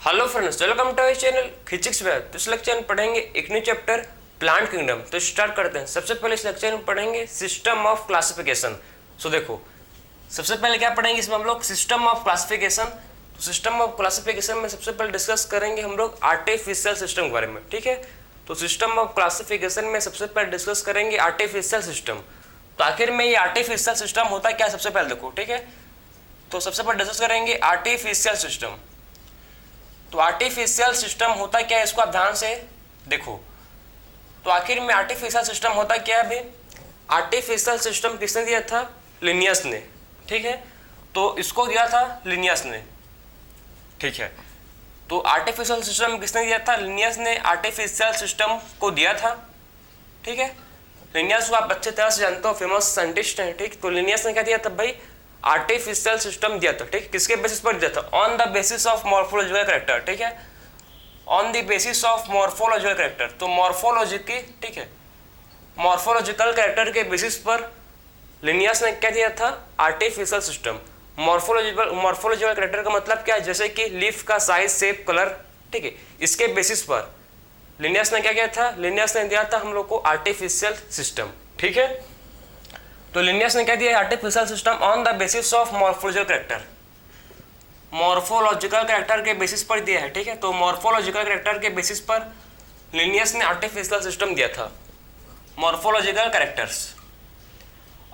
Hello friends, welcome to our channel physics web. तो इस lecture में पढ़ेंगे एक न्यू चैप्टर प्लांट किंगडम। तो स्टार्ट करते हैं। सबसे पहले इस लेक्चर में पढ़ेंगे सिस्टम ऑफ क्लासिफिकेशन। सो देखो, सबसे पहले क्या पढ़ेंगे इसमें हम लोग, सिस्टम ऑफ क्लासिफिकेशन। तो सिस्टम ऑफ क्लासिफिकेशन में सबसे पहले डिस्कस करेंगे हम लोग आर्टिफिशियल सिस्टम के बारे में, ठीक है। तो सिस्टम ऑफ क्लासिफिकेशन में सबसे पहले डिस्कस करेंगे आर्टिफिशियल सिस्टम। तो आखिर में ये आर्टिफिशियल सिस्टम होता क्या है सबसे पहले देखो, ठीक है। तो सबसे पहले डिस्कस करेंगे आर्टिफिशियल सिस्टम। तो आर्टिफिशियल सिस्टम होता क्या है, इसको आप ध्यान से देखो। तो आखिर में आर्टिफिशियल सिस्टम होता क्या है भाई, आर्टिफिशियल सिस्टम किसने दिया था, लिनियस ने, ठीक है। तो इसको दिया था लिनियस ने, ठीक है। तो आर्टिफिशियल सिस्टम किसने दिया था, लिनियस ने आर्टिफिशियल सिस्टम को दिया था, ठीक है। लिनियस को आप अच्छे तरह से जानते हो, फेमस साइंटिस्ट हैं, ठीक। तो लिनियस ने क्या दिया था भाई, आर्टिफिशियल सिस्टम दिया था, ठीक। किसके बेसिस पर दिया था, on the basis of morphological character, ठीक है। On the basis of morphological character. तो मॉर्फोलॉजी की, ठीक है, मॉर्फोलॉजिकल कैरेक्टर के बेसिस पर लिनियस ने क्या दिया था, आर्टिफिशियल सिस्टम। मॉर्फोलॉजिकल कैरेक्टर का मतलब क्या है, जैसे कि लीफ का साइज, शेप, कलर, ठीक है। इसके बेसिस पर लिनियस ने क्या किया था, लिनियस ने दिया था हम लोग को आर्टिफिशियल सिस्टम, ठीक है। तो लिनियस ने क्या दिया, artificial system on the basis of morphological character. Morphological character के बेसिस पर दिया है, ठीक है। तो मॉर्फोलॉजिकल कैरेक्टर के बेसिस पर लिनियस ने आर्टिफिशियल सिस्टम दिया था, मॉर्फोलॉजिकल कैरेक्टर्स।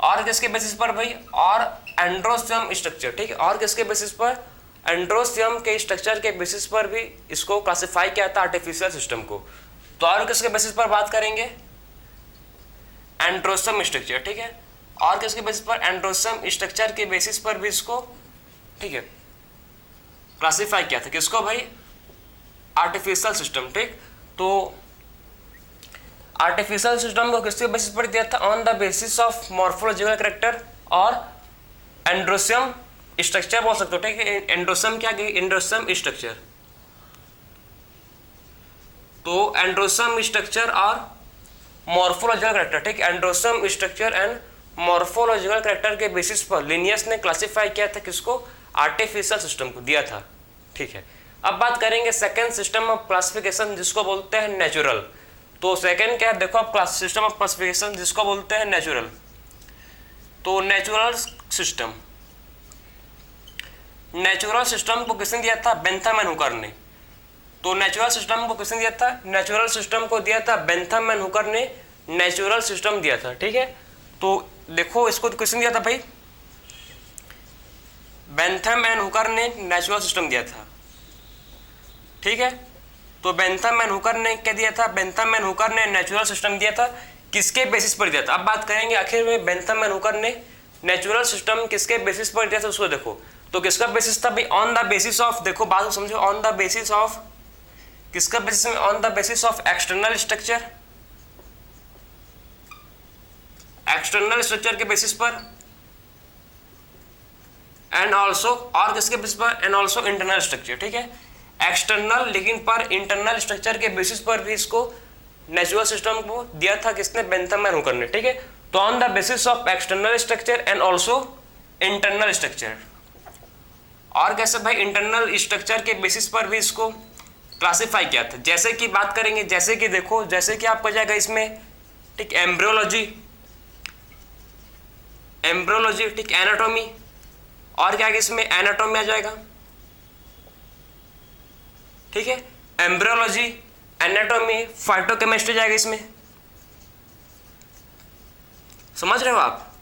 और किसके बेसिस पर भाई, और एंड्रोसियम स्ट्रक्चर, ठीक है। और किसके बेसिस पर, एंड्रोसियम के स्ट्रक्चर के बेसिस पर भी इसको क्लासिफाई किया था आर्टिफिशियल सिस्टम को। तो और किसके बेसिस पर बात करेंगे, एंड्रोसियम स्ट्रक्चर, ठीक है। और किसके बेसिस पर, एंड्रोसियम स्ट्रक्चर के बेसिस पर भी इसको, ठीक है, क्लासिफाई किया था। किसको भाई, आर्टिफिशियल सिस्टम, ठीक। तो आर्टिफिशियल सिस्टम को किसके बेसिस पर दिया था, on the basis of morphological character और एंड्रोसियम स्ट्रक्चर बोल सकते हो, ठीक है। एंड्रोसियम क्या, एंड्रोसियम स्ट्रक्चर। तो एंड्रोसियम स्ट्रक्चर और मॉर्फोलॉजिकल कैरेक्टर, ठीक। Androecium structure and morphological character के बेसिस पर लिनियस ने क्लासिफाई किया था, किसको, आर्टिफिशियल सिस्टम को दिया था, ठीक है। अब बात करेंगे सेकंड सिस्टम ऑफ क्लासिफिकेशन, जिसको बोलते हैं नेचुरल। तो सेकंड क्या है देखो, आप सिस्टम ऑफ क्लासिफिकेशन जिसको बोलते हैं नेचुरल। तो नेचुरल सिस्टम, नेचुरल सिस्टम को किसने दिया था, बेंथम एंड हुकर ने। तो नेचुरल सिस्टम को किसने दिया था, नेचुरल सिस्टम को दिया था बेंथम एंड हुकर ने, नेचुरल सिस्टम दिया था, ठीक है। तो देखो, इसको किसने दिया था भाई, बेंथम एंड हुकर ने नेचुरल सिस्टम दिया था, ठीक है। तो बेंथम एंड हुकर ने क्या दिया था, बेंथम एंड हुकर ने नेचुरल सिस्टम दिया था। किसके बेसिस पर दिया था, अब बात करेंगे आखिर में बेंथम एंड हुकर ने नेचुरल सिस्टम किसके बेसिस पर दिया था, उसको देखो। तो किसका बेसिस था भाई, ऑन द बेसिस ऑफ, देखो बात को समझो, ऑन द बेसिस ऑफ, किसका बेसिस में, on the basis of external structure, external structure के बेसिस पर, एंड ऑल्सो, और किसके बेसिस पर, एंड ऑल्सो इंटरनल स्ट्रक्चर, ठीक है। एक्सटर्नल लेकिन पर इंटरनल स्ट्रक्चर के बेसिस पर भी इसको नेचुरल सिस्टम को दिया था, किसने, बेंथम एंड हुकर ने, ठीक है। तो on the basis of external structure and also internal structure. और कैसे भाई, इंटरनल स्ट्रक्चर के बेसिस पर भी इसको क्लासिफाई किया था। जैसे कि बात करेंगे, जैसे कि देखो, जैसे कि आपको जाएगा इसमें, ठीक, एम्ब्रियोलॉजी, एम्ब्रियोलॉजी, ठीक, एनाटॉमी, और क्या है इसमें, एनाटॉमी आ जाएगा, ठीक है। एम्ब्रियोलॉजी, एनाटॉमी, फाइटोकेमिस्ट्री जाएगा इसमें, समझ रहे हो आप।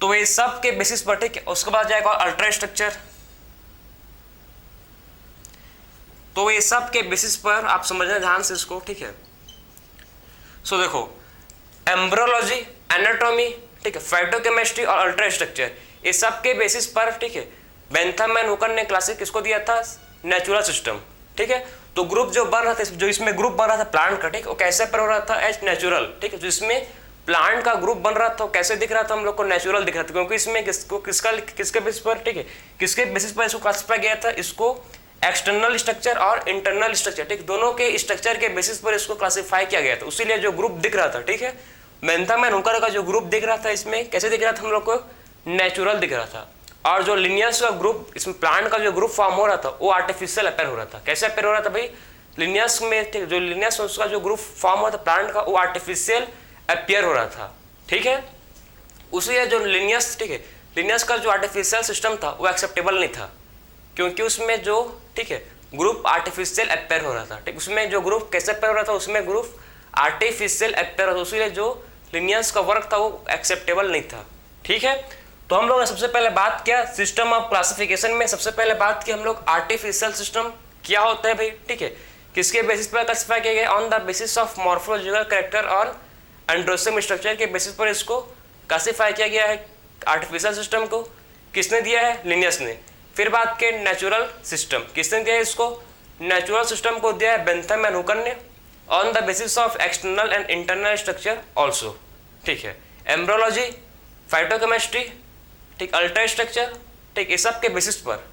तो ये सब के बेसिस पर, ठीक है। उसके बाद जाएगा अल्ट्रा स्ट्रक्चर। तो ये सब के बेसिस पर आप समझना ध्यान से इसको, ठीक है। सो देखो, एम्ब्रियोलॉजी, एनाटॉमी, ठीक है, फाइटोकेमिस्ट्री और अल्ट्रा स्ट्रक्चर, ये सब के बेसिस पर, ठीक है, बेंथम एंड हुकर ने क्लासिक किसको दिया था, नेचुरल सिस्टम, ठीक है। तो ग्रुप जो बन रहा था, जो इसमें ग्रुप बन रहा था प्लांट का, ठीक, वो कैसे पर हो रहा था, एज नेचुरल, ठीक है। जो इसमें प्लांट का ग्रुप बन रहा था वो कैसे दिख रहा था, हम लोग को नेचुरल दिख रहा था, क्योंकि इसमें किसके बेसिस पर, ठीक है, किसके बेसिस पर इसको क्लासिफाई किया था, इसको एक्सटर्नल स्ट्रक्चर और इंटरनल स्ट्रक्चर, ठीक, दोनों के स्ट्रक्चर के बेसिस पर इसको क्लासिफाई किया गया था। उसीलिए जो ग्रुप दिख रहा था, ठीक है, बेंथम एंड हुकर का जो ग्रुप दिख रहा था, इसमें कैसे दिख रहा था, हम लोग को नेचुरल दिख रहा था। और जो लिनियस का ग्रुप, इसमें प्लांट का जो ग्रुप फॉर्म हो रहा था वो आर्टिफिशियल अपेयर हो रहा था। कैसे अपेयर हो रहा था भाई? लिनियस में जो लिनियस उसका जो ग्रुप फॉर्म हुआ था प्लांट का, वो आर्टिफिशियल अपेयर हो रहा था। ठीक है, उसी जो लिनियस, ठीक है, लिनियस का जो आर्टिफिशियल सिस्टम था वो एक्सेप्टेबल नहीं था, क्योंकि उसमें जो, ठीक है, ग्रुप आर्टिफिशियल अपेयर हो रहा था। ठीक, उसमें जो ग्रुप कैसे अपेयर हो रहा था, उसमें ग्रुप आर्टिफिशियल अपेयर हो रहा था, उसलिए जो लिनियस का वर्क था वो एक्सेप्टेबल नहीं था। ठीक है, तो हम लोग ने सबसे पहले बात किया सिस्टम ऑफ क्लासिफिकेशन में, सबसे पहले बात की हम लोग आर्टिफिशियल सिस्टम क्या होता है भाई। ठीक है, किसके बेसिस पर क्लासिफाई किया गया? On the basis of morphological character और एंड्रोसोम स्ट्रक्चर के बेसिस पर इसको क्लासिफाई किया गया है। आर्टिफिशियल सिस्टम को किसने दिया है? लिनियस ने। फिर बात के नेचुरल सिस्टम, किसने दिया है इसको? नेचुरल सिस्टम को दिया है बेंथम एंड हुकर ने, on the basis of external and internal structure also. ठीक है, एम्ब्रोलॉजी, फाइटोकेमिस्ट्री, ठीक, अल्ट्रा स्ट्रक्चर, ठीक, इस सब के बेसिस पर,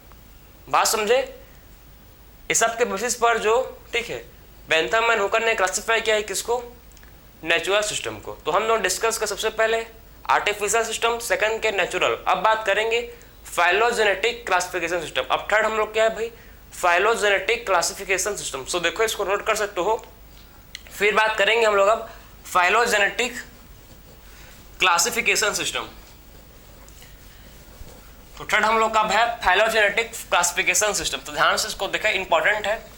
बात समझे, इस सब के बेसिस पर जो, ठीक है, बेंथम एंड हुकर ने क्लासिफाई किया है किसको? नेचुरल सिस्टम को। तो हम लोग डिस्कस कर सबसे पहले आर्टिफिशियल सिस्टम, सेकंड के नेचुरल। अब बात करेंगे फाइलोजेनेटिक क्लासिफिकेशन सिस्टम। अब थर्ड हम लोग क्या है भाई? Phylogenetic classification system. सो देखो, इसको नोट कर सकते हो। फिर बात करेंगे हम लोग अब फाइलोजेनेटिक क्लासिफिकेशन सिस्टम। तो थर्ड हम लोग का है फाइलोजेनेटिक क्लासिफिकेशन सिस्टम। तो ध्यान से इसको देखा, इंपॉर्टेंट है।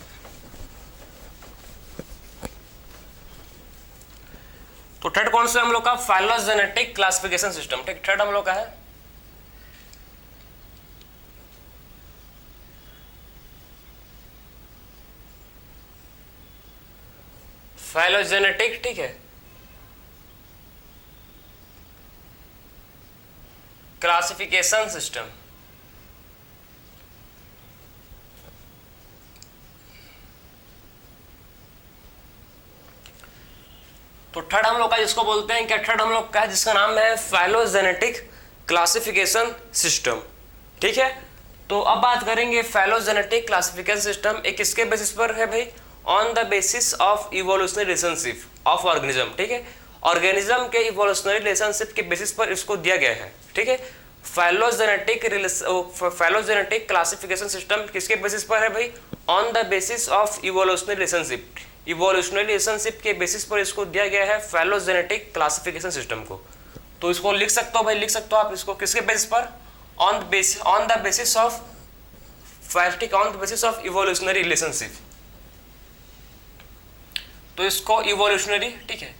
तो थर्ड कौन सा हम लोग का? Phylogenetic classification system. ठीक, थर्ड हम लोग का है फाइलोजेनेटिक, ठीक है, क्लासिफिकेशन सिस्टम। तो थर्ड हम लोग का जिसको बोलते हैं क्या? थर्ड हम लोग का है जिसका नाम है फाइलोजेनेटिक क्लासिफिकेशन सिस्टम। ठीक है, तो अब बात करेंगे फाइलोजेनेटिक क्लासिफिकेशन सिस्टम एक किसके बेसिस पर है भाई? On the basis of evolutionary relationship of organism. ठीक है, ऑर्गेनिज्म के इवोल्यूशनरी रिलेशनशिप के बेसिस पर इसको दिया गया है। ठीक है, फाइलोजेनेटिक क्लासिफिकेशन सिस्टम किसके बेसिस पर है भाई? On the basis of evolutionary relationship. Evolutionary relationship के बेसिस पर इसको दिया गया है फाइलोजेनेटिक क्लासिफिकेशन सिस्टम को। तो इसको लिख सकते हो भाई, लिख सकते हो आप इसको किसके बेसिस पर? On the basis of on the basis of evolutionary relationship. तो इसको इवोल्यूशनरी, ठीक है,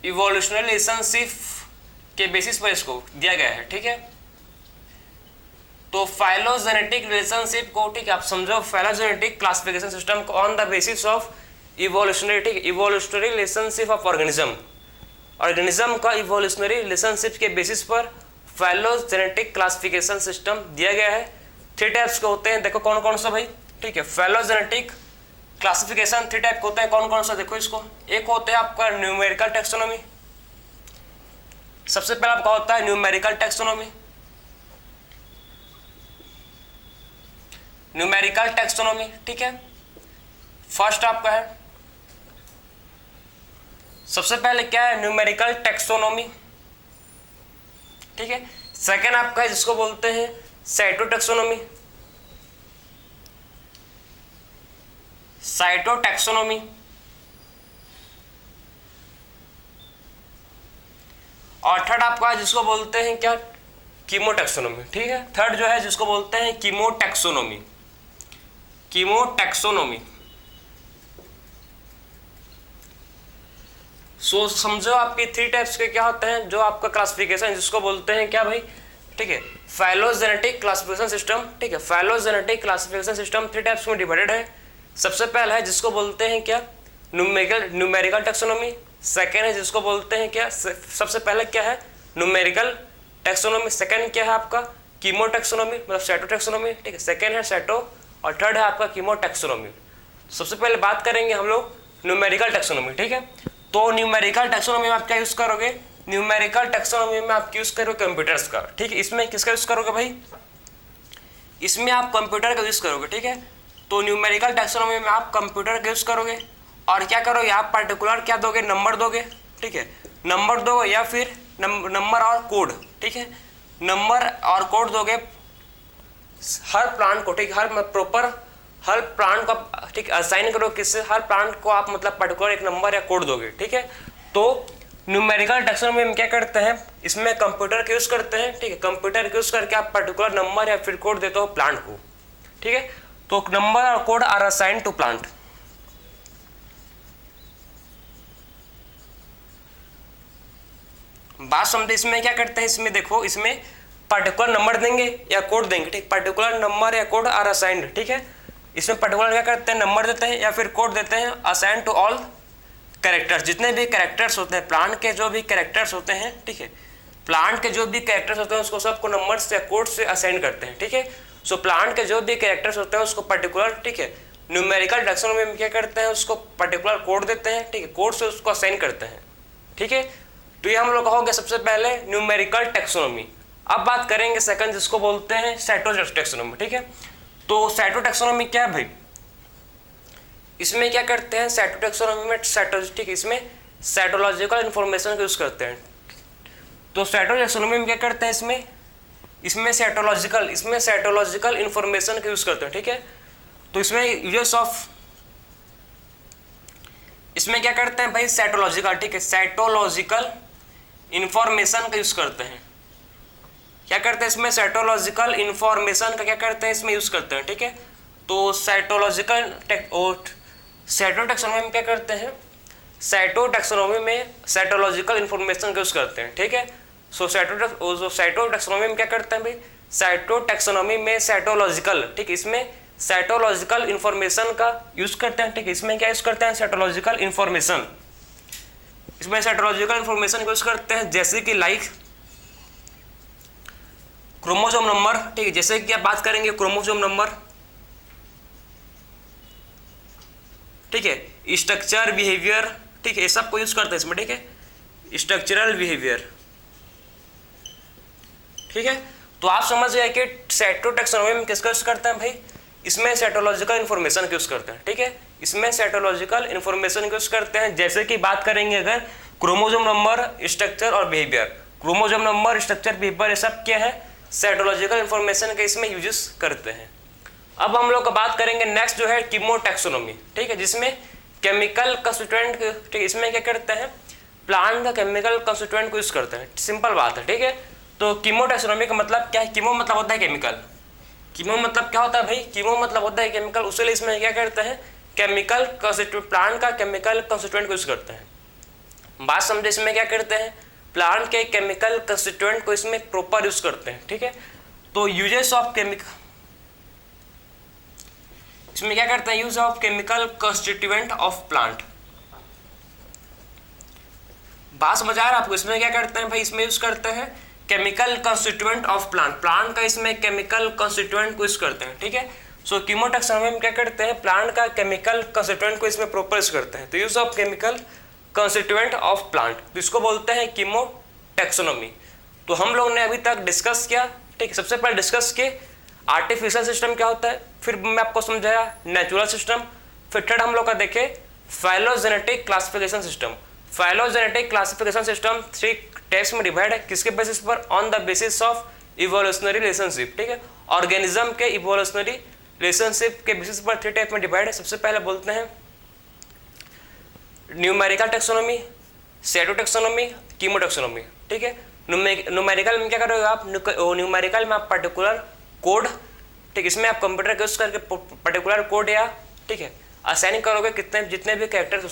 इवोल्यूशनरी रिलेशनशिप के बेसिस पर इसको दिया गया है। ठीक है, तो फाइलोजेनेटिक रिलेशनशिप को, ठीक है, आप समझो फाइलोजेनेटिक क्लासिफिकेशन सिस्टम को on the basis of evolutionary, ठीक है, evolutionary relationship of organism, organism का इवोल्यूशनरी रिलेशनशिप के बेसिस पर फाइलोजेनेटिक क्लासिफिकेशन सिस्टम दिया गया है। थ्री टाइप्स के होते हैं, देखो कौन कौन सा भाई? ठीक है, फाइलोजेनेटिक क्लासिफिकेशन थ्री टाइप के होते हैं, कौन कौन सा? देखो इसको, एक होता है आपका न्यूमेरिकल टैक्सोनॉमी। सबसे पहला आपका होता है न्यूमेरिकल टैक्सोनॉमी। न्यूमेरिकल टैक्सोनॉमी, ठीक है, फर्स्ट आपका है, सबसे पहले क्या है? Numerical taxonomy. ठीक है, सेकंड आपका है जिसको बोलते हैं साइटोटैक्सोनॉमी, साइटोटैक्सोनॉमी। और थर्ड आपका है जिसको बोलते हैं क्या? कीमोटैक्सोनॉमी। ठीक है, थर्ड जो है जिसको बोलते हैं कीमोटैक्सोनॉमी, कीमोटैक्सोनॉमी। सो समझो आपकी थ्री टाइप्स के क्या होते हैं जो आपका क्लासिफिकेशन, जिसको बोलते हैं क्या भाई? ठीक है, फाइलोजेनेटिक क्लासिफिकेशन सिस्टम। ठीक है, phylogenetic classification system three types में डिवाइडेड है। सबसे पहला है जिसको बोलते हैं क्या? Numerical taxonomy. सेकेंड है जिसको बोलते हैं क्या? सबसे पहले क्या है? Numerical taxonomy. सेकेंड क्या है आपका? कीमोटैक्सोनॉमी, मतलब साइटोटैक्सोनॉमी। ठीक है, सेकेंड है साइटो और थर्ड है आपका कीमोटैक्सोनॉमी। सबसे पहले बात करेंगे हम लोग न्यूमेरिकल टैक्सोनॉमी। ठीक है, तो न्यूमेरिकल टैक्सोनॉमी में आप क्या यूज करोगे? न्यूमेरिकल टैक्सोनॉमी में आप यूज करोगे कंप्यूटर्स का। ठीक है, इसमें किसका यूज करोगे भाई? इसमें आप कंप्यूटर का यूज करोगे। ठीक है, तो न्यूमेरिकल टैक्सोनॉमी में आप कंप्यूटर का यूज करोगे और क्या करोगे आप? पर्टिकुलर क्या दोगे? नंबर दोगे। ठीक है, नंबर दोगे या फिर नंबर और कोड, ठीक है, नंबर और कोड दोगे हर प्लांट को, ठीक, हर प्रॉपर हर प्लांट को आप, ठीक, असाइन करो किससे, हर प्लांट को आप मतलब पर्टिकुलर एक नंबर या कोड दोगे, ठीक है। तो न्यूमेरिकल टैक्सोनॉमी में क्या करते हैं, इसमें कंप्यूटर का यूज करते हैं, ठीक है, कंप्यूटर का यूज करके आप पर्टिकुलर नंबर या फिर कोड देते हो प्लांट को, ठीक है। तो नंबर और code are assign to plant. बात समझे, इसमें क्या करते हैं, इसमें देखो, इसमें पर्टिकुलर नंबर देंगे या कोड देंगे, ठीक, पर्टिकुलर नंबर या कोड आर असाइंड, ठीक है। इसमें पर्टिकुलर क्या करते हैं, नंबर देते हैं या फिर कोड देते हैं, असाइन टू ऑल कैरेक्टर्स, जितने भी कैरेक्टर्स होते हैं प्लांट के, जो भी कैरेक्टर्स होते हैं, ठीक है, प्लांट के जो भी कैरेक्टर्स होते हैं उसको सबको नंबर्स या कोड से असाइन करते हैं, ठीक है। सो प्लांट के जो भी कैरेक्टर्स होते हैं उसको पर्टिकुलर, ठीक है, न्यूमेरिकल टैक्सोनॉमी में क्या करते हैं, उसको पर्टिकुलर कोड देते हैं, ठीक है, कोड से उसको असाइन करते हैं, ठीक है। तो ये हम लोग हो गया सबसे पहले न्यूमेरिकल टैक्सोनॉमी। अब बात करेंगे सेकंड, जिसको बोलते हैं साइटोटैक्सोनॉमी, ठीक है। तो साइटोटैक्सोनॉमी क्या है भाई, इसमें क्या करते हैं, साइटोटैक्सोनॉमी में ठीक, इसमें साइटोलॉजिकल इंफॉर्मेशन का यूज करते हैं। तो साइटोटैक्सोनॉमी में क्या करते हैं, इसमें साइटोलॉजिकल इंफॉर्मेशन का यूज करते हैं, ठीक है। तो इसमें यूजेस ऑफ, इसमें क्या करते हैं भाई, साइटोलॉजिकल, ठीक है, साइटोलॉजिकल इंफॉर्मेशन का यूज करते हैं। क्या करते हैं इसमें, साइटोलॉजिकल इंफॉर्मेशन का क्या करते हैं, इसमें यूज करते हैं, ठीक है। तो साइटोटैक्सोनॉमी में क्या करते हैं, साइटोटैक्सोनॉमी में साइटोलॉजिकल इंफॉर्मेशन का यूज करते हैं, ठीक है। सो साइटोटैक्सोनॉमी में क्या करते हैं भाई, साइटोटैक्सोनॉमी में साइटोलॉजिकल, ठीक, इसमें साइटोलॉजिकल इंफॉर्मेशन का यूज करते हैं, ठीक है। इसमें क्या यूज करते हैं, साइटोलॉजिकल इंफॉर्मेशन, इसमें साइटोलॉजिकल इंफॉर्मेशन यूज करते हैं, जैसे कि लाइक क्रोमोसोम नंबर, ठीक है, जैसे कि आप बात करेंगे क्रोमोसोम नंबर, ठीक है, स्ट्रक्चर, बिहेवियर, ठीक है, ये सब को यूज करते हैं इसमें, ठीक है, स्ट्रक्चरल बिहेवियर, ठीक है। तो आप समझ गए कि साइटोटैक्सोनॉमी में किसका यूज करते हैं भाई, इसमें साइटोलॉजिकल इंफॉर्मेशन का यूज करते हैं, ठीक है, इसमें साइटोलॉजिकल इंफॉर्मेशन का यूज करते हैं। जैसे कि बात करेंगे अगर क्रोमोसोम नंबर, स्ट्रक्चर और behaviour, chromosome number, structure, behaviour, ये सब क्या है, साइटोलॉजिकल इंफॉर्मेशन के इसमें यूजेस करते हैं। अब हम लोग बात करेंगे नेक्स्ट जो है कीमोटैक्सोनॉमी, ठीक है, जिसमें केमिकल कंस्टिट्यूएंट, ठीक है, इसमें क्या करते हैं, प्लांट का केमिकल कंस्टिट्यूएंट को यूज करते हैं, सिंपल बात है, ठीक है। तो कीमोटैक्सोनॉमी का मतलब क्या है, कीमो मतलब होता है केमिकल, कीमो मतलब क्या होता है भाई, कीमो मतलब होता है केमिकल, उसके लिए इसमें क्या करते हैं, केमिकल कंस्टिट्यूएंट, प्लांट का केमिकल कंस्टिट्यूएंट को यूज करते हैं। बात समझे, इसमें क्या करते हैं, प्लांट के केमिकल कंस्टिट्यूएंट को इसमें प्रॉपर यूज करते हैं, ठीक है। तो यूजेस ऑफ केमिकल, इसमें क्या करते हैं, use of chemical constituent of plant. बात समझ आ रहा है आपको, इसमें क्या करते हैं भाई, इसमें यूज करते हैं chemical constituent of plant, plant का इसमें केमिकल कंस्टिट्यूएंट को यूज करते हैं, ठीक है। सो कीमोटैक्सोनॉमी में क्या करते हैं, प्लांट का केमिकल कंस्टिट्यूएंट को इसमें प्रॉपर यूज करते हैं। तो use of chemical constituent of plant, तो इसको बोलते हैं कीमोटैक्सोनॉमी। तो हम लोग ने अभी तक डिस्कस किया, ठीक है, सबसे पहले डिस्कस किए आर्टिफिशियल सिस्टम क्या होता है, फिर मैं आपको समझाया नेचुरल सिस्टम, फिर थर्ड हम लोग का देखे phylogenetic classification system. Phylogenetic classification system 3 types में डिवाइड है, किसके बेसिस पर, on the basis of evolutionary relationship, ठीक है, ऑर्गेनिज्म के इवोल्यूशनरी रिलेशनशिप के बेसिस पर 3 टाइप में डिवाइड है। सबसे पहले बोलते हैं न्यूमेरिकल टैक्सोनॉमी, साइटोटैक्सोनॉमी, कीमोटैक्सोनॉमी, ठीक है। न्यूमेरिकल में क्या करोगे आप, न्यूमेरिकल में आप पर्टिकुलर कोड, ठीक, इसमें आप कंप्यूटर का यूज करके पर्टिकुलर कोड या, ठीक है, असाइन करोगे कितने जितने भी कैरेक्टर्स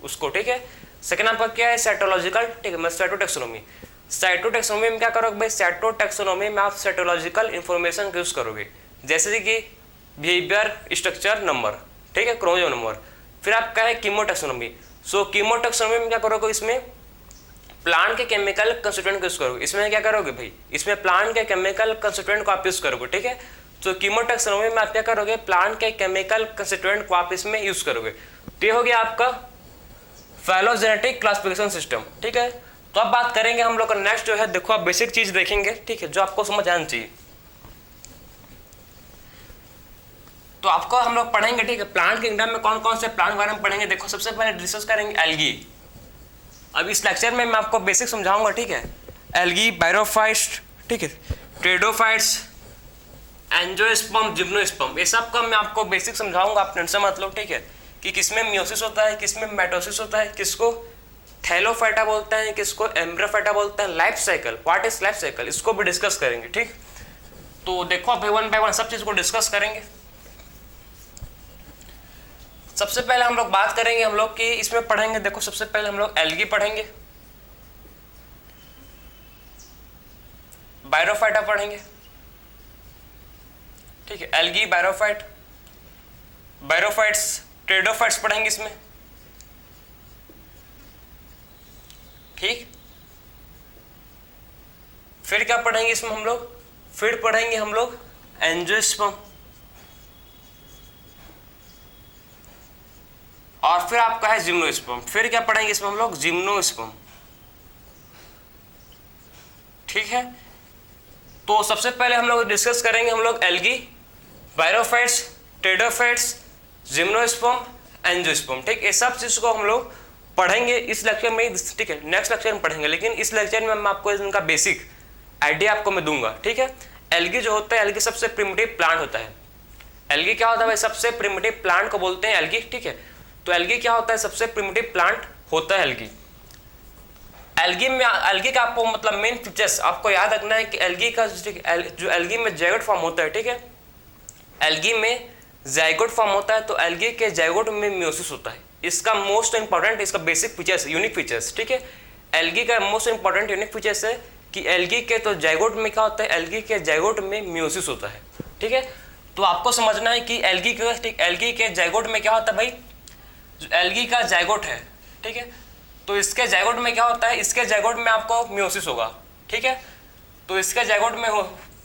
उसको, ठीक है। सेकंड आपका क्या है, साइटोलॉजिकल, ठीक है, साइटोटैक्सोनॉमी। साइटोटैक्सोनॉमी में क्या करोगे भाई, साइटोटैक्सोनॉमी में आप साइटोलॉजिकल इंफॉर्मेशन का यूज करोगे, जैसे कि बिहेवियर, स्ट्रक्चर, नंबर, ठीक है, क्रोमोसोम नंबर। फिर आपका है कीमोटैक्सोनॉमी। सो कीमोटैक्सोनॉमी में क्या करोगे, इसमें प्लांट के केमिकल कंस्टिट्यूएंट को यूज करोगे। इसमें क्या करोगे भाई, इसमें प्लांट के केमिकल कंस्टिट्यूएंट को आप यूज करोगे, ठीक है। तो कीमोटैक्सोनॉमी में आप क्या करोगे, प्लांट के केमिकल कंस्टिट्यूएंट को आप इसमें यूज करोगे। तो ये हो गया आपका फाइलोजेनेटिक क्लासिफिकेशन सिस्टम, ठीक है। तो अब बात करेंगे हम लोग का नेक्स्ट जो है, देखो आप बेसिक चीज देखेंगे, ठीक है, जो आपको समझ आना चाहिए। तो आपको हम लोग पढ़ेंगे, ठीक है, प्लांट किंगडम में कौन कौन से प्लांट के बारे में पढ़ेंगे। देखो सबसे पहले डिस्कस करेंगे एल्गी, अब इस लेक्चर में मैं आपको बेसिक समझाऊंगा, ठीक है। एल्गी, बायरोफाइट्स, ठीक है, ट्रेडोफाइट्स, एंजियोस्पर्म, जिम्नोस्पर्म, ये सब का मैं आपको बेसिक समझाऊंगा, आप टेंशन मत लो, ठीक है, कि किसमें मियोसिस होता है, किसमें माइटोसिस होता है, किसको थैलोफाइटा बोलते हैं, किसको एम्ब्रियोफाइटा बोलते हैं, life cycle, what is life cycle, इसको भी डिस्कस करेंगे, ठीक। तो देखो आप वन बाय वन सब चीज को डिस्कस करेंगे। सबसे पहले हम लोग बात करेंगे, हम लोग कि इसमें पढ़ेंगे, देखो सबसे पहले हम लोग एल्गी पढ़ेंगे, बायरोफाइटा पढ़ेंगे, ठीक है, एल्गी, बायरोफाइट, बायरोफाइट्स, ट्रेडोफाइट्स पढ़ेंगे इसमें, ठीक। फिर क्या पढ़ेंगे इसमें हम लोग, फिर पढ़ेंगे हम लोग एंजियोस्पर्म, और फिर आपका है जिम्नोस्पर्म। फिर क्या पढ़ेंगे इसमें हम लोग, जिम्नोस्पर्म, ठीक है। तो सबसे पहले हम लोग डिस्कस करेंगे हम लोग एल्गी, बायरोफाइट्स, ट्रेडोफाइट्स, जिम्नोस्पर्म, एंजियोस्पर्म, ठीक। ये सब चीज को हम लोग पढ़ेंगे इस लेक्चर में, ठीक है, नेक्स्ट लेक्चर में पढ़ेंगे, लेकिन इस लेक्चर में मैं आपको इनका बेसिक आइडिया आपको मैं दूंगा, ठीक है। एल्गी जो होता है, एल्गी सबसे प्रिमिटिव प्लांट होता है। एल्गी क्या होता है भाई, सबसे प्रिमिटिव प्लांट को बोलते हैं एल्गी, ठीक है। तो एल्गी क्या होता है, सबसे प्रिमिटिव प्लांट होता है एल्गी। एल्गी में, एल्गी का आपको मतलब मेन फीचर्स आपको याद रखना है कि एल्गी का जो एल्गी में जाइगोट फॉर्म होता है, ठीक है, एल्गी में जाइगोट फॉर्म होता है, तो एल्गी के जाइगोट में मियोसिस होता है। इसका मोस्ट इंपॉर्टेंट, इसका बेसिक फीचर्स, यूनिक फीचर्स, ठीक है। एल्गी का मोस्ट इंपॉर्टेंट यूनिक फीचर्स है कि एल्गी के तो जाइगोट में क्या होता है, एल्गी के जाइगोट में मियोसिस होता है, ठीक है। तो आपको समझना है कि एल्गी का, ठीक, एल्गी के जाइगोट में क्या होता है भाई, एल्गी का जाइगोट है, ठीक है, तो इसके जाइगोट में क्या होता है, इसके जाइगोट में आपको मियोसिस होगा, ठीक है। तो इसके जाइगोट में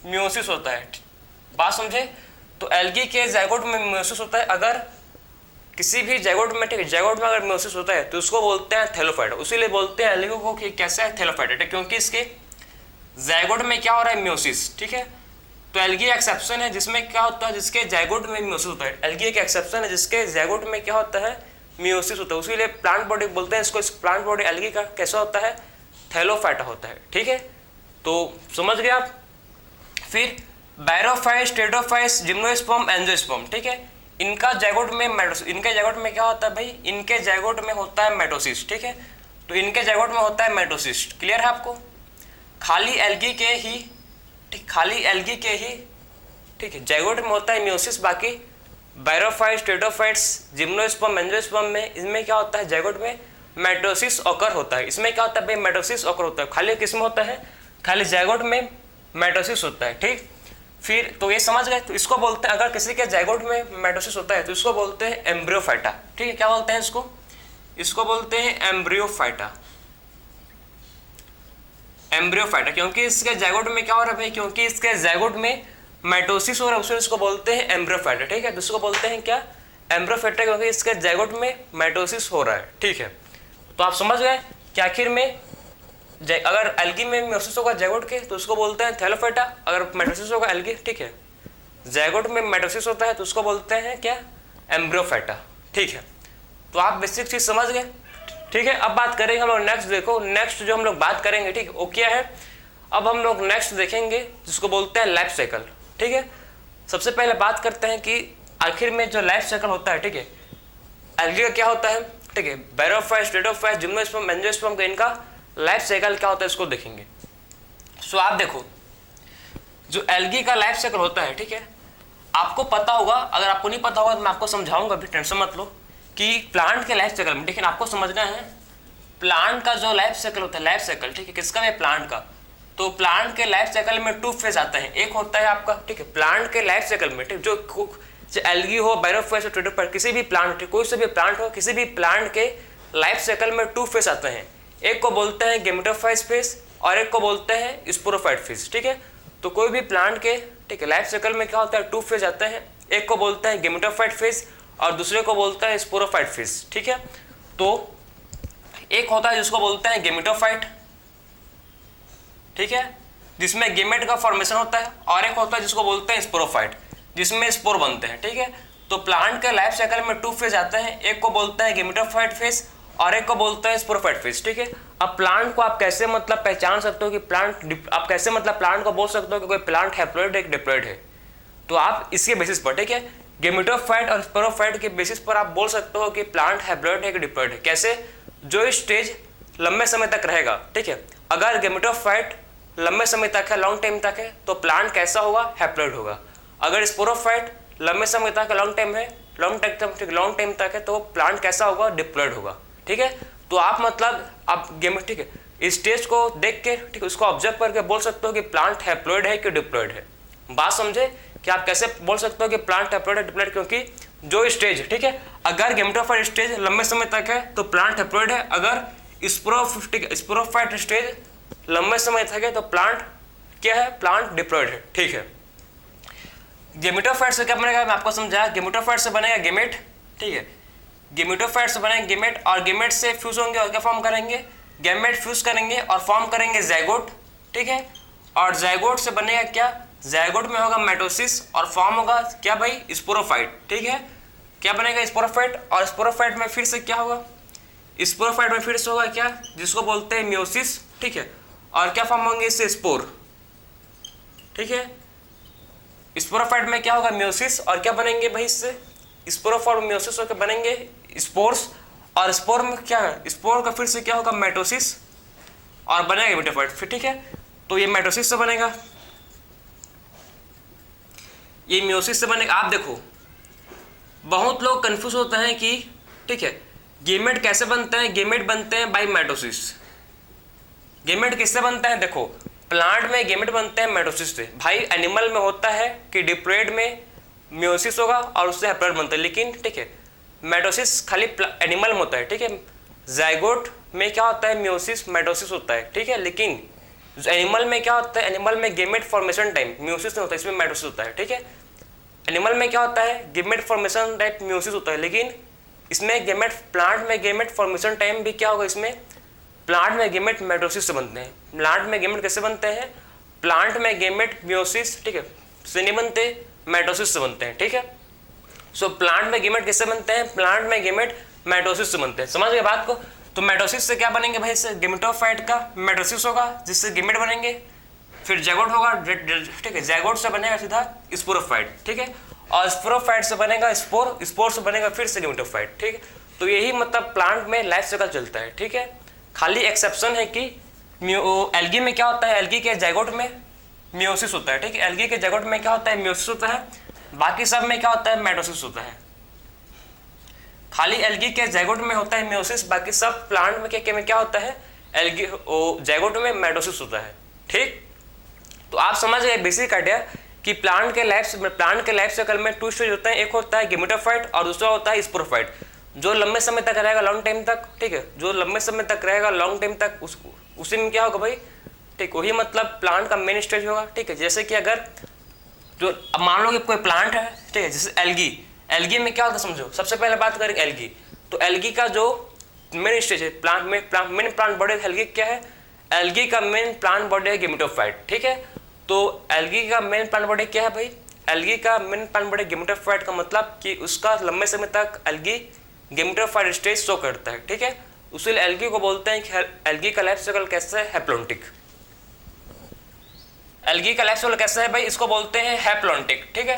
मियोसिस होता है, बात समझे। तो एल्गी के जाइगोट में मियोसिस होता है। अगर किसी भी जाइगोट में, ठीक है, जाइगोट में अगर मियोसिस होता है तो उसको बोलते हैं थैलोफाइटा। उसीलिए बोलते हैं एल्गी को कि कैसा है, थैलोफाइटा, क्योंकि इसके जाइगोट में क्या हो रहा है, मियोसिस, ठीक है। तो एल्गी एक्सेप्शन है जिसमें क्या होता है, जिसके जाइगोट में मियोसिस होता है। एल्गी एक एक्सेप्शन है जिसके जाइगोट में क्या होता है, मियोसिस होता है। उसीलिए प्लांट बॉडी बोलते हैं इसको, इस प्लांट बॉडी एल्गी का कैसा होता है, थैलोफाइटा होता है, ठीक है। तो समझ गए आप। फिर बायरोफाइट्स, ट्रेडोफाइट्स, जिम्नोस्पर्म, एंजियोस्पर्म, ठीक है, इनका जाइगोट में माइटोसिस, इनके जाइगोट में क्या होता है भाई, इनके जाइगोट में होता है माइटोसिस, ठीक है। तो इनके जाइगोट में होता है माइटोसिस, क्लियर है आपको। खाली एल्गी के ही, ठीक, खाली एल्गी के ही, ठीक है, जाइगोट में होता है मियोसिस। बाकी बायरोफाइट्स, ट्रेडोफाइट्स, जिम्नोस्पर्म, एंजियोस्पर्म में, इनमें क्या होता है, जाइगोट में माइटोसिस ऑकर होता है। इसमें क्या होता है भाई, माइटोसिस ऑकर होता है। खाली किसमें होता है, खाली जाइगोट में माइटोसिस होता है, ठीक। फिर तो ये समझ गए। तो इसको बोलते हैं, अगर किसी के जाइगोट में माइटोसिस होता है तो इसको बोलते हैं एम्ब्रियोफाइटा, ठीक है। क्या बोलते हैं इसको, इसको बोलते हैं एम्ब्रियोफाइटा, एम्ब्रियोफाइटा, क्योंकि इसके जाइगोट में क्या हो रहा है भाई, क्योंकि इसके जाइगोट में माइटोसिस हो रहा है, उसको इसको बोलते हैं एम्ब्रियोफाइटा, ठीक है। तो इसको बोलते हैं क्या, एम्ब्रियोफाइटा, क्योंकि इसके जाइगोट में माइटोसिस हो रहा है, ठीक है। तो आप समझ गए कि आखिर में अगर एल्गी में मियोसिस होगा जाइगोट के तो उसको बोलते हैं थैलोफाइटा, अगर माइटोसिस होगा एल्गी, ठीक है, जाइगोट में माइटोसिस होता है तो उसको बोलते हैं क्या, एम्ब्रियोफाइटा, ठीक है। तो आप बेसिक चीज समझ गए, ठीक है। अब बात करेंगे हम लोग नेक्स्ट, देखो नेक्स्ट जो हम लोग बात करेंगे, ठीक है, वो क्या है। अब हम लोग नेक्स्ट देखेंगे जिसको बोलते हैं लाइफ साइकिल, ठीक है। सबसे पहले बात करते हैं कि आखिर में जो लाइफ साइकिल होता है, ठीक है, एल्गी का क्या होता है, ठीक है, बायरोफाइट्स, ट्रेडोफाइट्स, जिम्नोस्पर्म, एंजियोस्पर्म का इनका लाइफ साइकिल क्या होता है, इसको देखेंगे। सो आप देखो, जो एल्गी का लाइफ साइकिल होता है, ठीक है, आपको पता होगा, अगर आपको नहीं पता होगा तो मैं आपको समझाऊंगा, अभी टेंशन मत लो, कि प्लांट के लाइफ साइकिल में, लेकिन आपको समझना है प्लांट का जो लाइफ साइकिल होता है, लाइफ साइकिल, ठीक है, किसका है, प्लांट का। तो प्लांट के लाइफ साइकिल में 2 फेज आते हैं। एक होता है आपका, ठीक है, प्लांट के लाइफ साइकिल में, ठीक, जो एल्गी हो, बायरोफाइट्स हो, ट्रेडोफाइट्स, किसी भी प्लांट, कोई से भी प्लांट हो, किसी भी प्लांट के लाइफ साइकिल में 2 फेज आते हैं। एक को बोलते हैं गेमेटोफाइट फेज और एक को बोलते हैं स्पोरोफाइट फेज, ठीक है। तो कोई भी प्लांट के, ठीक है, लाइफ साइकिल में क्या होता है, 2 फेज आते हैं। एक को बोलते हैं गेमेटोफाइट फेज और दूसरे को बोलता है स्पोरोफाइट फेज, ठीक है। तो एक होता है जिसको बोलते हैं गेमेटोफाइट, ठीक है, जिसमें गेमेट का फॉर्मेशन होता है, और एक होता है जिसको बोलते हैं स्पोरोफाइट, जिसमें स्पोर बनते हैं, ठीक है। तो प्लांट के लाइफ साइकिल में 2 फेज आते हैं। एक को बोलते हैं गेमेटोफाइट फेज और एक को बोलते हैं स्पोरोफाइट फेज, ठीक है। अब प्लांट को आप कैसे मतलब पहचान सकते हो कि प्लांट, आप कैसे मतलब प्लांट को बोल सकते हो कि कोई प्लांट हैप्लॉइड है कि डिप्लॉइड है, तो आप इसके बेसिस पर, ठीक है, गेमेटोफाइट और स्पोरोफाइट के बेसिस पर आप बोल सकते हो कि प्लांट हैप्लॉइड है कि डिप्लॉइड है। कैसे? जो स्टेज लंबे समय तक रहेगा, ठीक है, अगर गेमेटोफाइट लंबे समय तक है, लॉन्ग टाइम तक है, तो प्लांट कैसा होगा? हैप्लॉइड होगा। अगर स्पोरोफाइट लंबे समय तक लॉन्ग टाइम है, लॉन्ग टाइम तक है, तो प्लांट कैसा होगा? डिप्लॉइड होगा, ठीक है। तो आप मतलब आप गेम, ठीक है, इस स्टेज को देख के, ठीक है, उसको ऑब्जर्व करके बोल सकते हो कि प्लांट हैप्लॉइड है कि डिप्लॉइड है। बात समझे कि आप कैसे बोल सकते हो कि प्लांट हैप्लॉइड है डिप्लॉइड? क्योंकि जो स्टेज, ठीक है, अगर गेमेटोफाइट स्टेज लंबे समय तक है तो प्लांट हैप्लॉइड है, अगर स्पोरोफाइट स्टेज लंबे समय तक है तो प्लांट क्या है? प्लांट डिप्लॉइड है, ठीक है। गेमेटोफाइट से क्या बनेगा? मैं आपको समझाया, गेमेटोफाइट से बनेगा गेमेट, ठीक है, गेमेटोफाइट से बनेगा गेमेट, और गेमेट से फ्यूज होंगे और क्या फॉर्म करेंगे? गैमेट फ्यूज करेंगे और फॉर्म करेंगे ज़ाइगोट, ठीक है, और ज़ाइगोट से बनेगा क्या? ज़ाइगोट में होगा माइटोसिस और फॉर्म होगा क्या भाई? स्पोरोफाइट, ठीक है। क्या बनेगा? स्पोरोफाइट, और स्पोरोफाइट में फिर से क्या होगा? स्पोरोफाइट में फिर से होगा क्या? जिसको बोलते हैं मियोसिस, ठीक है, और क्या फॉर्म होंगे? इससे स्पोर, ठीक है। स्पोरोफाइट में क्या होगा? मियोसिस, और क्या बनेंगे भाई? इससे स्पोरोफाइट मियोसिस होकर बनेंगे स्पोर्स, और स्पोर में क्या है? स्पोर का फिर से क्या होगा? माइटोसिस, और बनेगा गेमेटोफाइट, फिर ठीक है। तो ये माइटोसिस से बनेगा, ये मियोसिस से बनेगा। आप देखो बहुत लोग कंफ्यूज होते हैं कि, ठीक है, गेमेट कैसे बनते हैं? गेमेट बनते हैं बाय माइटोसिस। गेमेट किससे बनता है? देखो प्लांट में गेमेट बनते हैं माइटोसिस से। भाई एनिमल में होता है कि डिप्लॉइड में मियोसिस होगा और उससे हैप्लॉइड बनता है, लेकिन ठीक है माइटोसिस खाली एनिमल में होता है, ठीक है। जाइगोट में क्या होता है? मियोसिस माइटोसिस होता है, ठीक है, लेकिन एनिमल में क्या होता है? एनिमल में गेमेट फॉर्मेशन टाइम मियोसिस नहीं होता, इसमें माइटोसिस होता है, ठीक है। एनिमल में क्या होता है? गेमेट फॉर्मेशन टाइप मियोसिस होता है, लेकिन इसमें गेमेट, प्लांट में गेमेट फॉर्मेशन टाइम भी क्या होगा? इसमें प्लांट में गेमेट माइटोसिस से बनते हैं। प्लांट में गेमेट कैसे बनते हैं? प्लांट में गेमेट मियोसिस, ठीक है, से नहीं बनते, माइटोसिस से बनते हैं, ठीक है। सो प्लांट में गेमेट कैसे बनते हैं? प्लांट में गेमेट माइटोसिस से बनते हैं। समझ गए बात को? तो माइटोसिस से क्या बनेंगे भाई? इससे गेमेटोफाइट का माइटोसिस होगा जिससे गेमेट बनेंगे, फिर जैगोट होगा, ठीक है, जैगोट से बनेगा सीधा स्पोरोफाइट, ठीक है, और स्पोरोफाइट से बनेगा स्पोर, स्पोर से बनेगा फिर से गेमेटोफाइट, ठीक है। तो यही मतलब प्लांट में लाइफ साइकिल चलता है, ठीक है। खाली एक्सेप्शन है कि एल्गी में क्या होता है? एल्गी के जैगोट में मियोसिस होता है, ठीक है, एल्गी के जैगोट में क्या होता है? मियोसिस होता है, बाकी सब में क्या होता है? माइटोसिस होता है। खाली एल्गी के जैगोट में होता है मियोसिस, बाकी सब प्लांट में क्या होता है? एल्गी जैगोट में माइटोसिस होता है, ठीक। तो आप समझ गए बेसिक आइडिया कि प्लांट के लाइफ साइकिल में 2 स्टेज होते हैं, एक होता है गेमेटोफाइट और दूसरा होता है स्पोरोफाइट। जो लंबे समय तक रहेगा, लॉन्ग टाइम तक, ठीक है, जो लंबे समय तक रहेगा लॉन्ग टाइम तक, उसी में क्या होगा भाई? ठीक, वही मतलब प्लांट का मेन स्टेज होगा, ठीक है। जैसे कि अगर जो अब मान लो कि कोई प्लांट है, ठीक है, जैसे एल्गी, एल्गी में क्या होता है समझो। सबसे पहले बात करें एल्गी, तो एल्गी का जो मेन स्टेज है प्लांट में, मेन प्लांट बॉडी एल्गी क्या है? एल्गी का मेन प्लांट बॉडी है गेमेटोफाइट, ठीक है। तो एल्गी का मेन प्लांट बॉडी क्या है भाई? एल्गी का मेन प्लांट बॉडी गेमेटोफाइट का मतलब कि उसका लंबे समय तक एल्गी गेमेटोफाइट स्टेज शो करता है, ठीक है। उसीलिए एल्गी को बोलते हैं कि एल्गी का लाइफ साइकिल कैसा है? हैप्लॉन्टिक। एल्गी का लाइफ साइकिल कैसा है भाई? इसको बोलते हैं हैप्लॉन्टिक, ठीक है।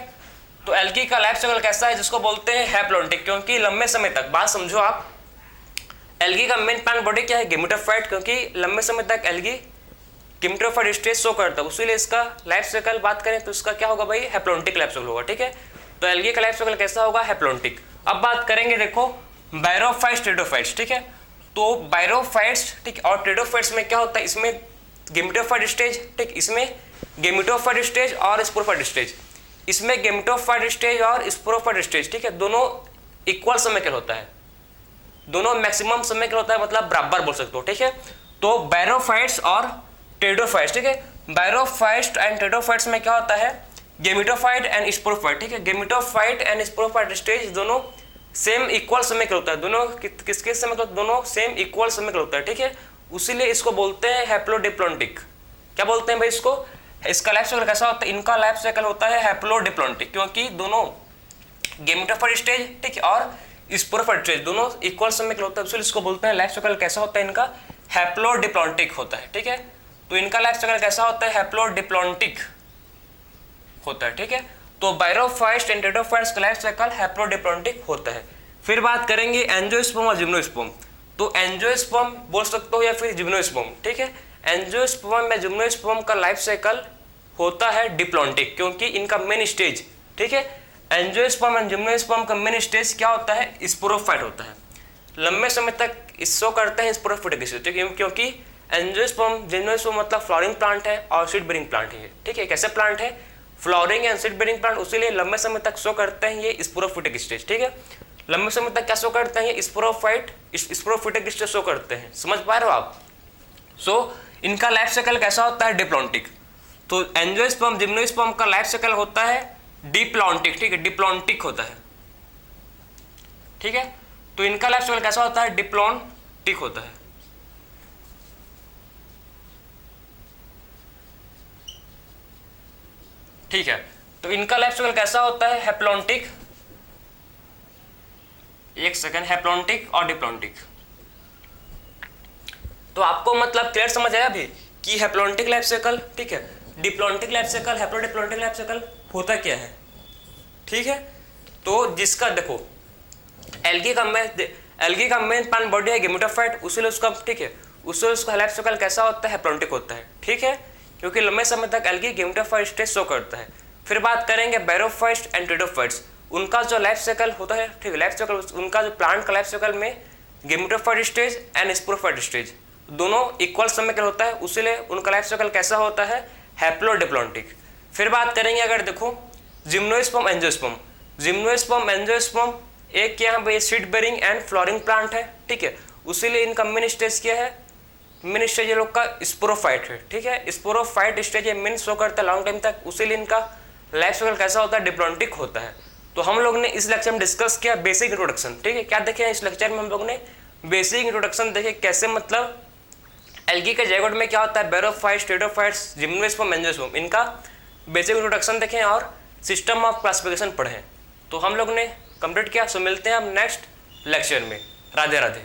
तो एल्गी का लाइफ साइकिल कैसा है? जिसको बोलते हैं हैप्लॉन्टिक, क्योंकि लंबे समय तक, बात समझो आप, एल्गी का मेन प्लांट बॉडी क्या है? गेमेटोफाइट, क्योंकि लंबे समय तक एल्गी गेमेटोफाइट स्टेज शो करता है, उसीलिए इसका लाइफ साइकिल बात करें तो इसका क्या होगा भाई? हैप्लॉन्टिक लाइफ साइकिल होगा, ठीक है। तो एल्गी का लाइफ साइकिल कैसा होगा? हैप्लॉन्टिक। अब बात करेंगे देखो बायरोफाइट्स, टेरिडोफाइट्स, ठीक है। तो बायरोफाइट्स, ठीक, और टेरिडोफाइट्स में क्या होता है? इसमें गेमेटोफाइट स्टेज, ठीक, इसमें गेमेटोफाइट स्टेज और स्पोरोफाइट स्टेज, इसमें गेमेटोफाइट स्टेज और स्पोरोफाइट स्टेज, ठीक है, दोनों इक्वल समय के होता है, दोनों मैक्सिमम समय के होता है, मतलब बराबर बोल सकते हो, ठीक है। तो बायरोफाइट्स और टेरिडोफाइट्स, ठीक है, बायरोफाइट्स एंड टेरिडोफाइट्स में क्या होता है? गेमेटोफाइट एंड स्पोरोफाइट, ठीक है। गेमेटोफाइट एंड स्पोरोफाइट स्टेज दोनों सेम इक्वल समय का होता है, दोनों किसके समय का? दोनों सेम इक्वल समय का होता है, ठीक है। उसीलिए इसको बोलते हैं हैप्लोडिप्लॉन्टिक। क्या बोलते हैं भाई इसको? इसका लाइफ साइकिल कैसा होता है? इनका लाइफ साइकिल होता है हैप्लोडिप्लॉन्टिक, क्योंकि दोनों गेमेटोफाइट स्टेज, ठीक है, और स्पोरोफाइट स्टेज दोनों इक्वल समय के होता है, इसलिए इसको बोलते हैं लाइफ साइकिल कैसा होता है इनका, हैप्लोडिप्लॉन्टिक होता है। ठीक है, तो इनका लाइफ साइकिल कैसा होता है, हैप्लोडिप्लॉन्टिक होता है। ठीक है, तो बायरोफाइट्स एंड टेरोफाइट्स का लाइफ साइकिल हैप्लोडिप्लॉन्टिक होता है। फिर बात करेंगे एंजियोस्पर्म और जिम्नोस्पर्म। तो एंजियोस्पर्म बोल सकते हो या फिर जिम्नोस्पर्म। ठीक है, एंजियोस्पर्म या जिम्नोस्पर्म का लाइफ साइकिल होता है डिप्लॉन्टिक, क्योंकि इनका मेन स्टेज, ठीक है, एंजियोस्पर्म एंड जिम्नोस्पर्म का मेन स्टेज क्या होता है, स्पोरोफाइट होता है। लंबे समय तक शो करते हैं स्पोरोफाइटिक स्टेज, ठीक है, क्योंकि एंजियोस्पर्म जिम्नोस्पर्म मतलब फ्लावरिंग प्लांट है और सीड बेरिंग प्लांट है। ठीक है, कैसे प्लांट है, flowering and seed bearing plant, उसीलिए लंबे समय तक शो करते हैं ये स्पोरोफाइटिक स्टेज। ठीक है, लंबे समय तक क्या शो करते हैं ये स्पोरोफाइटिक स्टेज शो करते हैं। समझ पा रहे हो आप। सो इनका लाइफ साइकिल कैसा होता है, डिप्लॉन्टिक। तो एंजियोस्पर्म जिम्नोस्पर्म का लाइफ साइकिल होता है डिप्लॉन्टिक। ठीक है, डिप्लॉन्टिक होता है। ठीक है, तो इनका लाइफ साइकिल कैसा होता है, डिप्लॉन्टिक होता है। ठीक है, तो इनका लाइफ साइकिल कैसा होता है, हैप्लॉन्टिक, एक सेकंड, हैप्लॉन्टिक और डिप्लॉन्टिक। तो आपको मतलब क्लियर समझ आया अभी कि हैप्लॉन्टिक लाइफ साइकिल, ठीक है, diplontic life cycle, haplodiplontic life cycle होता क्या है। ठीक है, तो जिसका देखो एल्गी का मेन प्लांट बॉडी है गेमेटोफाइट, उसीलिए उसका, ठीक है, उससे उसका लाइफ साइकिल कैसा होता है, हैप्लॉन्टिक होता है। ठीक है, क्योंकि लंबे समय तक एल्गी गेमेटोफाइट स्टेज शो करता है। फिर बात करेंगे बैरोफाइट्स एंड टेरोफाइट्स, उनका जो लाइफ साइकिल होता है, ठीक है, लाइफ साइकिल उनका जो प्लांट का लाइफ साइकिल में gametophyte stage and sporophyte stage दोनों इक्वल समय का होता है, उसीलिए उनका लाइफ साइकिल कैसा होता है, हैप्लोडिप्लॉन्टिक। फिर बात करेंगे अगर देखो जिम्नोस्पर्म एंजियोस्पर्म, जिम्नोस्पर्म एंजियोस्पर्म एक यहाँ पे seed bearing and flowering plant है। ठीक है, उसीलिए इनका मेन स्टेज क्या है, मेन स्टेज ये लोग का स्पोरोफाइट है। ठीक है, स्पोरोफाइट स्टेज ये मेन शो करता है लॉन्ग टाइम तक, उसीलिए इनका लाइफ साइकिल कैसा होता है, डिप्लॉन्टिक होता है। तो हम लोग ने इस लेक्चर में डिस्कस किया बेसिक इंट्रोडक्शन। ठीक है, क्या देखे इस लेक्चर में हम लोग ने बेसिक इंट्रोडक्शन देखे, कैसे मतलब एल्गी के जाइगोट में क्या होता है, बैरोफाइट्स, टेरोफाइट्स, जिम्नोस्पर्म, एंजियोस्पर्म, इनका बेसिक इंट्रोडक्शन देखें और सिस्टम ऑफ क्लासिफिकेशन पढ़ें। तो हम लोग ने कंप्लीट किया। सो मिलते हैं अब नेक्स्ट लेक्चर में। राधे राधे।